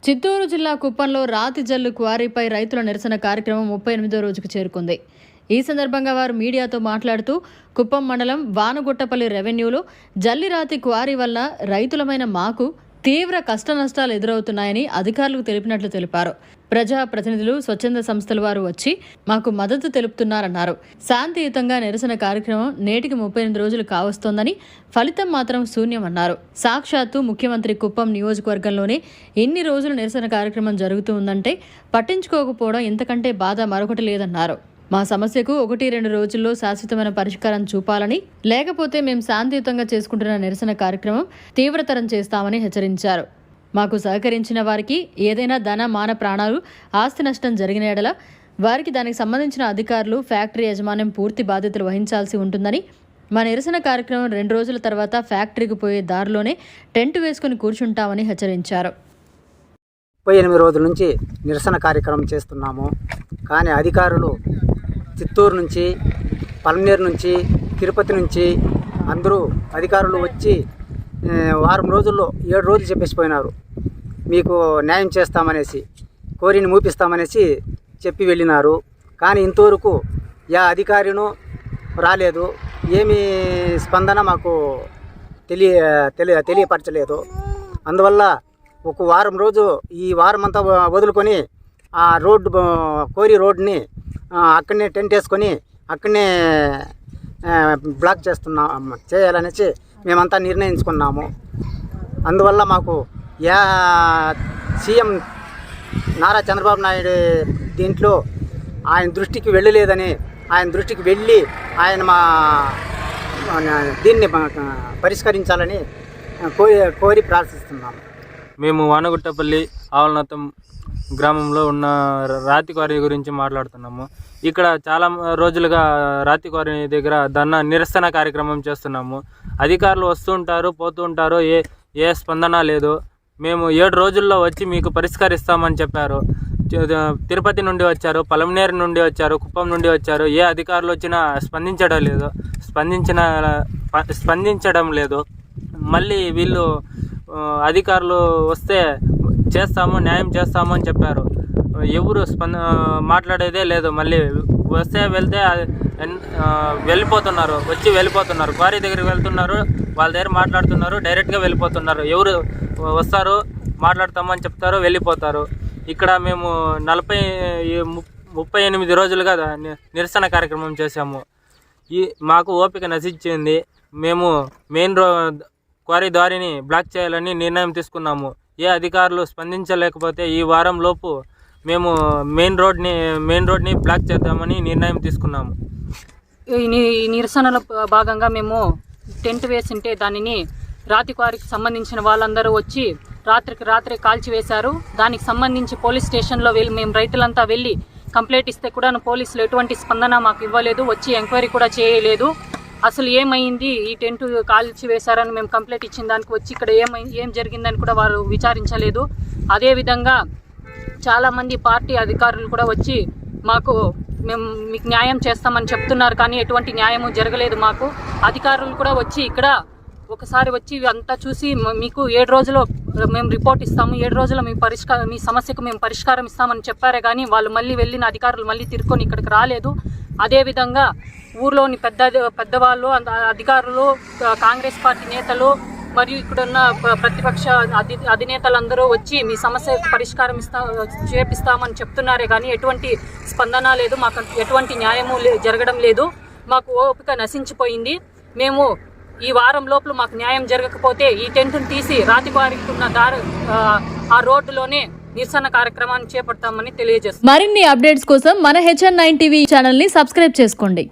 చిత్తూరు జిల్లా కుప్పంలో రాతి జల్లు క్వారీపై రైతుల నిరసన కార్యక్రమం 38వ రోజుకు చేరుకుంది. ఈ సందర్భంగా వారు మీడియాతో మాట్లాడుతూ కుప్పం మండలం వానుగుట్టపల్లి రెవెన్యూలో జల్లిరాతి క్వారీ వల్ల రైతులమైన మాకు తీవ్ర కష్టనష్టాలు ఎదురవుతున్నాయని అధికారులకు తెలిపినట్లు తెలిపారు. ప్రజా ప్రతినిధులు, స్వచ్ఛంద సంస్థల వారు వచ్చి మాకు మద్దతు తెలుపుతున్నారన్నారు. శాంతియుతంగా నిరసన కార్యక్రమం నేటికి 38 రోజులు కావస్తోందని, ఫలితం మాత్రం శూన్యమన్నారు. సాక్షాత్తు ముఖ్యమంత్రి కుప్పం నియోజకవర్గంలోనే ఇన్ని రోజులు నిరసన కార్యక్రమం జరుగుతూ ఉందంటే పట్టించుకోకపోవడం ఇంతకంటే బాధ మరొకటి లేదన్నారు. మా సమస్యకు 1-2 రోజుల్లో శాశ్వతమైన పరిష్కారం చూపాలని, లేకపోతే మేము శాంతియుతంగా చేసుకుంటున్న నిరసన కార్యక్రమం తీవ్రతరం చేస్తామని హెచ్చరించారు. మాకు సహకరించిన వారికి ఏదైనా ధన, మాన, ప్రాణాలు, ఆస్తి నష్టం జరిగిన ఎడల వారికి దానికి సంబంధించిన అధికారులు, ఫ్యాక్టరీ యాజమాన్యం పూర్తి బాధ్యతలు వహించాల్సి ఉంటుందని, మా నిరసన కార్యక్రమం 2 రోజుల తర్వాత ఫ్యాక్టరీకి పోయే దారిలోనే టెంట్ వేసుకుని కూర్చుంటామని హెచ్చరించారు. 38 రోజుల నుంచి నిరసన కార్యక్రమం చేస్తున్నాము. కానీ అధికారులు చిత్తూరు నుంచి, పల్మనేరు నుంచి, తిరుపతి నుంచి అందరూ అధికారులు వచ్చి వారం రోజుల్లో 7 రోజులు చెప్పేసిపోయినారు. మీకు న్యాయం చేస్తామనేసి, కోరిని మూపిస్తామనేసి చెప్పి వెళ్ళినారు. కానీ ఇంతవరకు అధికారిను రాలేదు. ఏమీ స్పందన మాకు తెలియపరచలేదు. అందువల్ల ఒక వారం రోజు, ఈ వారం అంతా వదులుకొని ఆ కోరి రోడ్ని అక్కడనే టెంట్ వేసుకొని అక్కడనే బ్లాక్ చేయాలనేసి మేమంతా నిర్ణయించుకున్నాము. అందువల్ల మాకు సీఎం నారా చంద్రబాబు నాయుడు దీంట్లో ఆయన దృష్టికి వెళ్ళలేదని, ఆయన దృష్టికి వెళ్ళి ఆయన మా దీన్ని పరిష్కరించాలని కోరి ప్రార్థిస్తున్నాము. మేము వానగుట్టపల్లి ఆవలనాథం గ్రామంలో ఉన్న రాతి క్వారీ గురించి మాట్లాడుతున్నాము. ఇక్కడ చాలా రోజులుగా రాతి క్వారీ దగ్గర నిరసన కార్యక్రమం చేస్తున్నాము. అధికారులు వస్తూ ఉంటారు, పోతూ ఉంటారు, ఏ స్పందన లేదు. మేము 7 రోజుల్లో వచ్చి మీకు పరిష్కరిస్తామని చెప్పారు. తిరుపతి నుండి వచ్చారు, పలమనేరు నుండి వచ్చారు, కుప్పం నుండి వచ్చారు. ఏ అధికారులు వచ్చినా స్పందించడం లేదు. మళ్ళీ వీళ్ళు అధికారులు వస్తే న్యాయం చేస్తాము అని చెప్పారు. ఎవరు మాట్లాడేదే లేదు. మళ్ళీ వెళ్తే వెళ్ళిపోతున్నారు. క్వారీ దగ్గరికి వెళ్తున్నారు, వాళ్ళ దగ్గర మాట్లాడుతున్నారు, డైరెక్ట్గా వెళ్ళిపోతున్నారు. ఎవరు వస్తారు, మాట్లాడతామని చెప్తారు, వెళ్ళిపోతారు. ఇక్కడ మేము 38 రోజులుగా నిరసన కార్యక్రమం చేశాము. మాకు ఓపిక నశించింది. మేము క్వారీ దారిని బ్లాక్ చేయాలని నిర్ణయం తీసుకున్నాము. ఏ అధికారులు స్పందించలేకపోతే ఈ వారం లోపు మేము మెయిన్ రోడ్ని బ్లాక్ చేద్దామని నిర్ణయం తీసుకున్నాము. ఈ నిరసనలో భాగంగా మేము టెంట్ వేసింటే దానిని రాతి క్వారీకి సంబంధించిన వాళ్ళందరూ వచ్చి రాత్రి కాల్చివేశారు. దానికి సంబంధించి పోలీస్ స్టేషన్లో మేము రైతులంతా వెళ్ళి కంప్లైంట్ ఇస్తే కూడా పోలీసులు ఎటువంటి స్పందన మాకు ఇవ్వలేదు, వచ్చి ఎంక్వైరీ కూడా చేయలేదు. అసలు ఏమైంది, ఈ టెంట్ కాల్చి వేశారని మేము కంప్లైంట్ ఇచ్చిన దానికి వచ్చి ఇక్కడ ఏం జరిగిందని కూడా వారు విచారించలేదు. అదేవిధంగా చాలామంది పార్టీ అధికారులు కూడా వచ్చి మేము మీకు న్యాయం చేస్తామని చెప్తున్నారు, కానీ ఎటువంటి న్యాయము జరగలేదు. మాకు అధికారులు కూడా వచ్చి ఇక్కడ ఒకసారి వచ్చి అంతా చూసి మీకు 7 రోజుల్లో మేము రిపోర్ట్ ఇస్తాము, 7 రోజుల్లో మీ సమస్యకు మేము పరిష్కారం ఇస్తామని చెప్పారే కానీ వాళ్ళు మళ్ళీ వెళ్ళిన అధికారులు మళ్ళీ తిరుక్కొని ఇక్కడికి రాలేదు. అదేవిధంగా ఊర్లోని పెద్దవాళ్ళు, అధికారులు, కాంగ్రెస్ పార్టీ నేతలు మరియు ఇక్కడున్న ప్రతిపక్ష అధినేతలందరూ వచ్చి మీ సమస్య పరిష్కారం చేపిస్తామని చెప్తున్నారే కానీ ఎటువంటి స్పందన లేదు. మాకు ఎటువంటి న్యాయము జరగడం లేదు. మాకు ఓపిక నశించిపోయింది. మేము ఈ వారం లోపల మాకు న్యాయం జరగకపోతే ఈ టెంట్ను తీసి రాతి క్వారీకి ఉన్న ఆ రోడ్డులోనే నిరసన కార్యక్రమాన్ని చేపడతామని తెలియజేస్తాం. మరిన్ని అప్డేట్స్ కోసం మన HN9 టీవీ ఛానల్ని సబ్స్క్రైబ్ చేసుకోండి.